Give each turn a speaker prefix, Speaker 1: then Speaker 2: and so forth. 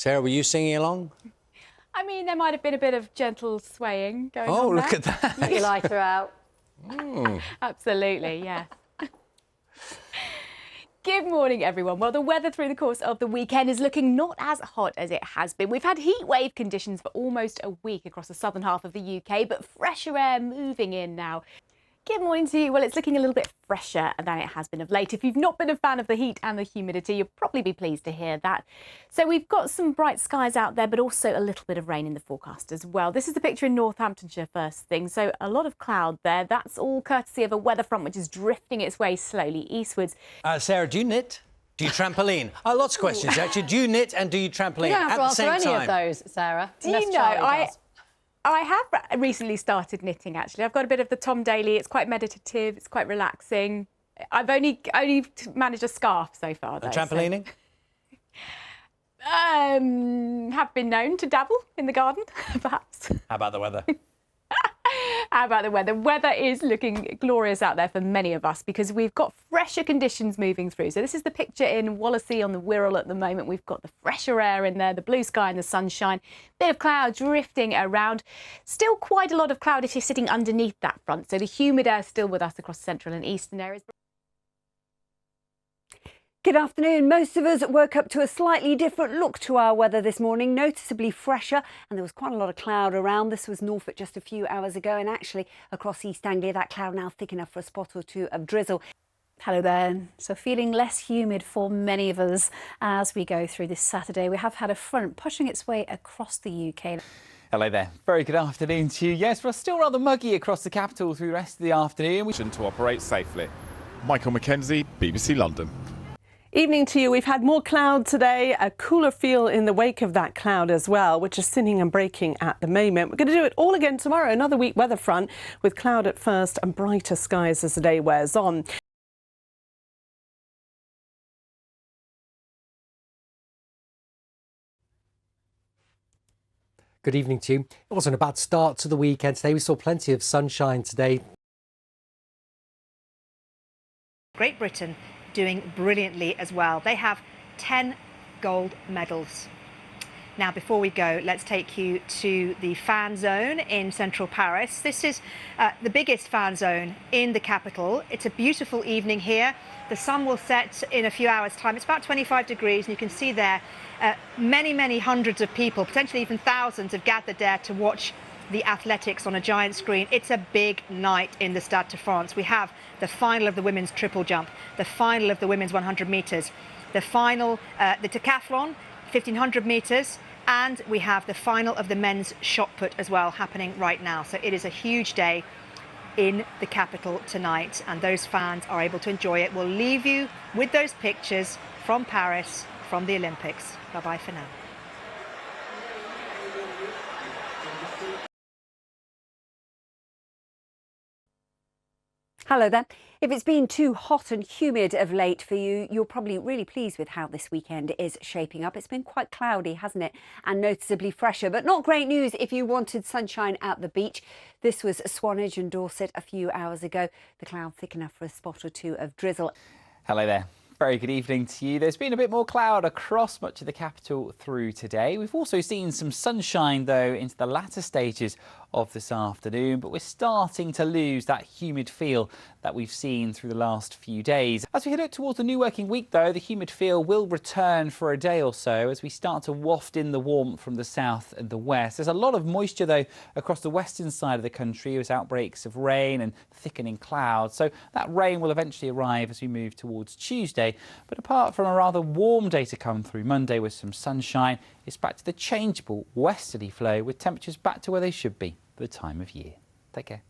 Speaker 1: Sarah, were you singing along?
Speaker 2: I mean, there might have been a bit of gentle swaying going on.
Speaker 1: Oh,
Speaker 2: there.
Speaker 1: look at that.
Speaker 3: Get your lighter out.
Speaker 2: Absolutely, yeah. Good morning, everyone. Well, the weather through the course of the weekend is looking not as hot as it has been. We've had heat wave conditions for almost a week across the southern half of the UK, but fresher air moving in now. Good morning to you. Well, it's looking a little bit fresher than it has been of late. If you've not been a fan of the heat and the humidity, you'll probably be pleased to hear that. So we've got some bright skies out there, but also a little bit of rain in the forecast as well. This is the picture in Northamptonshire first thing. So a lot of cloud there. That's all courtesy of a weather front which is drifting its way slowly eastwards.
Speaker 1: Sarah, do you knit? Do you trampoline? Lots of questions, actually. Do you knit and do you trampoline
Speaker 3: You don't have
Speaker 1: at
Speaker 3: to
Speaker 1: the
Speaker 3: answer
Speaker 1: same
Speaker 3: any
Speaker 1: time?
Speaker 3: of those, Sarah.
Speaker 2: Do you know, I have recently started knitting, actually. I've got a bit of the Tom Daley. It's quite meditative. It's quite relaxing. I've only managed a scarf so far, though.
Speaker 1: And trampolining?
Speaker 2: Have been known to dabble in the garden, perhaps.
Speaker 1: How about the weather?
Speaker 2: How about the weather? Weather is looking glorious out there for many of us because we've got fresher conditions moving through. So this is the picture in Wallasey on the Wirral at the moment. We've got the fresher air in there, the blue sky and the sunshine, bit of cloud drifting around. Still quite a lot of cloud if you're sitting underneath that front. So the humid air is still with us across central and eastern areas.
Speaker 4: Good afternoon. Most of us woke up to a slightly different look to our weather this morning, noticeably fresher, and there was quite a lot of cloud around. This was Norfolk just a few hours ago, and actually across East Anglia, that cloud now thick enough for a spot or two of drizzle.
Speaker 5: Hello there. So feeling less humid for many of us as we go through this Saturday. We have had a front pushing its way across the UK.
Speaker 6: Hello there. Very good afternoon to you. Yes, we're still rather muggy across the capital through the rest of the afternoon.
Speaker 7: To operate safely. Michael Mackenzie, BBC London.
Speaker 8: Evening to you. We've had more cloud today, a cooler feel in the wake of that cloud as well, which is thinning and breaking at the moment. We're going to do it all again tomorrow, another weak weather front with cloud at first and brighter skies as the day wears on.
Speaker 9: Good evening to you. It wasn't a bad start to the weekend today. We saw plenty of sunshine today.
Speaker 10: Great Britain doing brilliantly as well. They have 10 gold medals. Now, before we go, let's take you to the fan zone in central Paris. This is the biggest fan zone in the capital. It's a beautiful evening here. The sun will set in a few hours' time. It's about 25 degrees, and you can see there many hundreds of people, potentially even thousands, have gathered there to watch the athletics on a giant screen. It's a big night in the Stade de France. We have the final of the women's triple jump, the final of the women's 100 metres, the final, the decathlon, 1500 metres, and we have the final of the men's shot put as well happening right now. So it is a huge day in the capital tonight, and those fans are able to enjoy it. We'll leave you with those pictures from Paris, from the Olympics. Bye-bye for now.
Speaker 4: Hello there. If it's been too hot and humid of late for you, you're probably really pleased with how this weekend is shaping up. It's been quite cloudy, hasn't it? And noticeably fresher, but not great news if you wanted sunshine at the beach. This was Swanage and Dorset a few hours ago. The cloud thick enough for a spot or two of drizzle.
Speaker 6: Hello there. Very good evening to you. There's been a bit more cloud across much of the capital through today. We've also seen some sunshine, though, into the latter stages of this afternoon, but we're starting to lose that humid feel that we've seen through the last few days. As we head out towards the new working week, though, the humid feel will return for a day or so as we start to waft in the warmth from the south and the west. There's a lot of moisture, though, across the western side of the country with outbreaks of rain and thickening clouds. So that rain will eventually arrive as we move towards Tuesday. But apart from a rather warm day to come through Monday with some sunshine, it's back to the changeable westerly flow with temperatures back to where they should be for the time of year. Take care.